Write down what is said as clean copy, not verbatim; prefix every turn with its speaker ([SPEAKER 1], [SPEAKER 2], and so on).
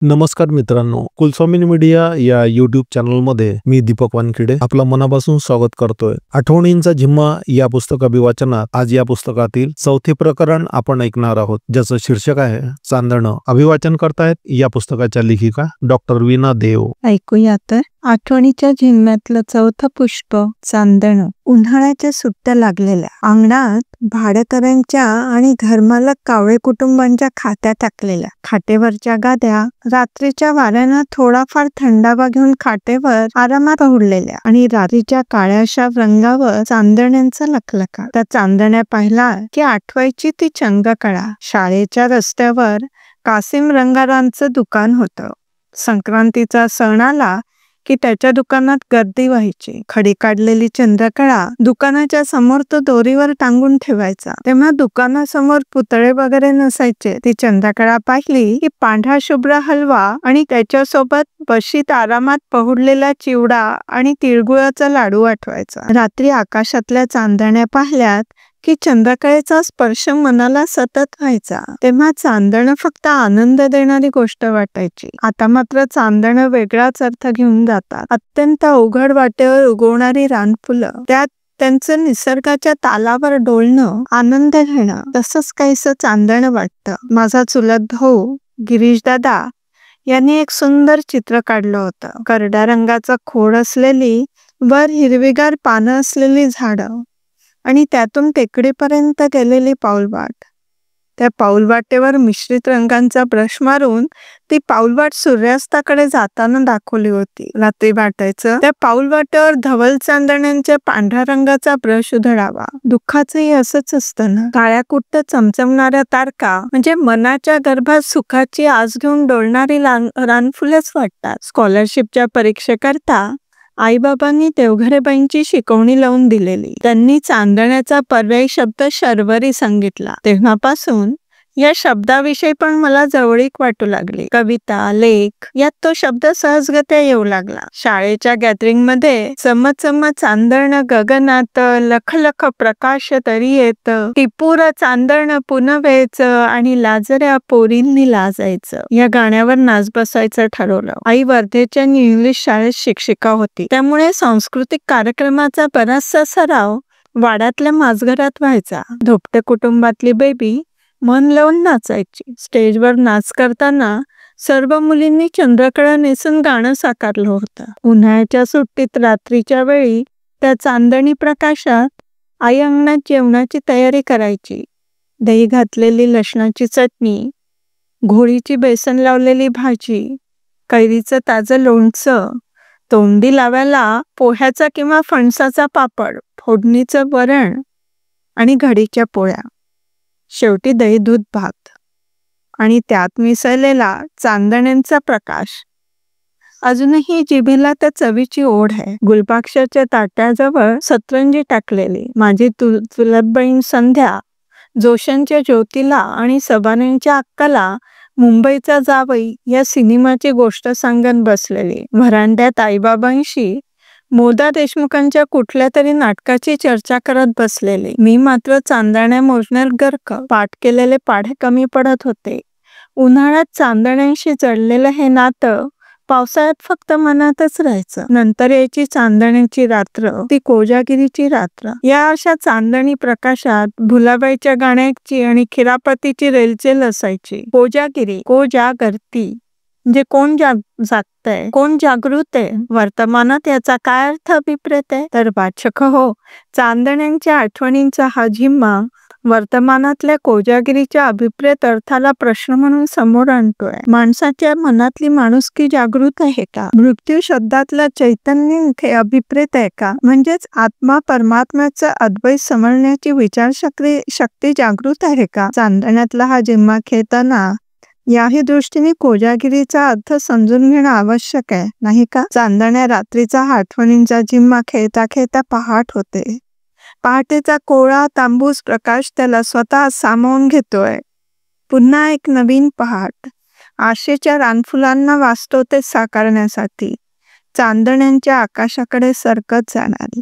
[SPEAKER 1] नमस्कार मित्रांनो, कुलस्वामिनी मीडिया या यूट्यूब चॅनलमध्ये मी दीपक वानखेडे आपला मनापासून स्वागत करतोय। आठवणींचा झिम्मा या पुस्तक अभिवाचनात आज या पुस्तकातील चौथे प्रकरण आपण ऐकणार आहोत, ज्याचं शीर्षक आहे चांदणं। अभिवाचन करतायत या पुस्तकाच्या लेखिका डॉक्टर वीणा देव।
[SPEAKER 2] ऐकूया तर आठवणीच्या झिम्म्यातलं चौथं पुष्प चांदणं। उन्हाळ्याच्या सुट्ट्या लागलेल्या, अंगणात भाडेकरांच्या आणि घरमालक कावळे कुटुंबांच्या खात्या टाकलेल्या, खाटेवरच्या गाद्या रात्रीच्या वाऱ्यानं थोडाफार थंडावा घेऊन खाटेवर आरामात पहुडलेल्या आणि रात्रीच्या काळ्याशा रंगावर चांदण्यांचा लखलखा। त्या चांदण्या पाहिला की आठवायची ती चंद्रकळा। शाळेच्या रस्त्यावर कासिम रंगारांचं दुकान होतं। संक्रांतीचा सण आला की त्याच्या दुकानात गर्दी व्हायची। खडी काढलेली चंद्रकळा दुकानाच्या समोर तो दोरीवर टांगून ठेवायचा। तेव्हा दुकानासमोर पुतळे वगैरे नसायचे। ती चंद्रकळा पाहिली की पांढरा शुभ्र हलवा आणि त्याच्यासोबत बशीत आरामात पहुडलेला चिवडा आणि तिळगुळाचा लाडू आठवायचा। रात्री आकाशातल्या चांदण्या पाहिल्यात की चंद्रकळेचा स्पर्श मनाला सतत व्हायचा। तेव्हा चांदणं फक्त आनंद देणारी गोष्ट वाटायची। आता मात्र चांदणं वेगळाच अर्थ घेऊन जातात। अत्यंत अवघड वाटेवर उगवणारी रानफुलं, त्यात त्यांचं निसर्गाच्या तालावर डोलणं, आनंद घेणं, तसंच काहीसं चांदणं वाटतं। माझा चुलत भाऊ गिरीश दादा यांनी एक सुंदर चित्र काढलं होतं। करड्या रंगाचं खोड असलेली, वर हिरवीगार पानं असलेली झाडं आणि त्यातून टेकडीपर्यंत गेलेली पाऊलवाट। त्या पाऊलवाटेवर मिश्रित रंगांचा ब्रश मारून ती पाऊलवाट सूर्यास्ताकडे जाताना दाखवली होती। रात्री वाटायचं त्या पाऊलवाटेवर धवल चांदण्यांच्या पांढऱ्या रंगाचा ब्रश उधळावा। दुःखाचंही असंच असतं ना। काळ्या कुट्ट चमचमणाऱ्या तारका म्हणजे मनाच्या गर्भात सुखाची आस घेऊन डोलणारी रानफुलेच वाटतात। स्कॉलरशिपच्या परीक्षेकरता आईबाबांनी देवघरेबाईंची शिकवणी लावून दिलेली। त्यांनी चांदण्याचा पर्यायी शब्द शर्वरी सांगितला। तेव्हापासून या शब्दाविषयी पण मला जवळीक वाटू लागली। कविता, लेख यात तो शब्द सहजगत्या येऊ लागला। शाळेच्या गॅदरिंग मध्ये चमचम चांदण गगनात, लख लख प्रकाश तरी येत, टिपूर चांदण पुनवेच आणि लाजऱ्या पोरींनी लाजायचं, या गाण्यावर नाच बसायचं ठरवलं। आई वर्धेच्या इंग्लिश शाळेत शिक्षिका होती, त्यामुळे सांस्कृतिक कार्यक्रमाचा बराचसा सराव वाड्यातल्या माझघरात व्हायचा। धोपटे कुटुंबातली बेबी मन लावून नाचायची। स्टेजवर नाच करताना सर्व मुलींनी चंद्रकळा नेसून गाणं साकारलं होतं। उन्हाळ्याच्या सुट्टीत रात्रीच्या वेळी त्या चांदणी प्रकाशात आई अंगणात जेवणाची तयारी करायची। दही घातलेली लसणाची चटणी, घोळीची बेसन लावलेली भाजी, कैरीचं ताजं लोणचं, तोंडी लावायला पोह्याचा किंवा फणसाचा पापड, फोडणीचं वरण आणि घडीच्या पोळ्या, शेवटी दही दूध भात आणि त्यात मिसळलेला चांदण्यांचा प्रकाश। अजूनही जिभेला त्या चवीची ओढ आहे। गुलबक्षाच्या ताट्याजवळ सतरंजी टाकलेली माझी चुलत बहीण संध्या जोशांच्या ज्योतीला आणि सबानेंच्या अक्काला मुंबईचा जावई या सिनेमाची गोष्ट सांगत बसलेली। व्हरांड्यात आईबाबांशी मोदा देशमुखांच्या कुठल्या तरी नाटकाची चर्चा करत बसलेली। मी मात्र चांदण्या मोजण्यात गर्क। पाठ केलेले पाढे कमी पडत होते। उन्हाळ्यात चांदण्यांशी जडलेलं हे नातं पावसाळ्यात फक्त मनातच राहायचं। नंतर यायची चांदण्याची रात्र, ती कोजागिरीची रात्र। या अशा चांदणी प्रकाशात भुलाबाईच्या गाण्याची आणि खिरापतीची रेलचेल असायची। कोजागिरी, को जागरती म्हणजे कोण जागतंय, कोण जागृत आहे। वर्तमानात याचा काय अर्थ अभिप्रेत आहे? तर वाचक हो, चांदण्यांच्या आठवणींचा हा झिम्मा वर्तमानातल्या कोजागिरीच्या अभिप्रेत अर्थाला प्रश्न म्हणून समोर आणतोय। माणसाच्या मनातली माणुसकी जागृत आहे का? मृत्यू शब्दातलं चैतन्य इथे अभिप्रेत आहे का? म्हणजेच आत्मा परमात्म्याचं अद्वैत समजण्याची विचारशक्ती जागृत आहे का? चांदण्यातला हा झिम्मा खेळताना याही दृष्टीने कोजागिरीचा अर्थ समजून घेणं आवश्यक आहे, नाही का? चांदण्या रात्रीचा आठवणींचा झिम्मा खेळता खेळता पहाट होते। पहाटेचा कोवळा तांबूस प्रकाश त्याला स्वतः सामावून घेतोय। पुन्हा एक नवीन पहाट आशेच्या रानफुलांना वास्तवतेत साकारण्यासाठी चांदण्यांच्या आकाशाकडे सरकत जाणारी।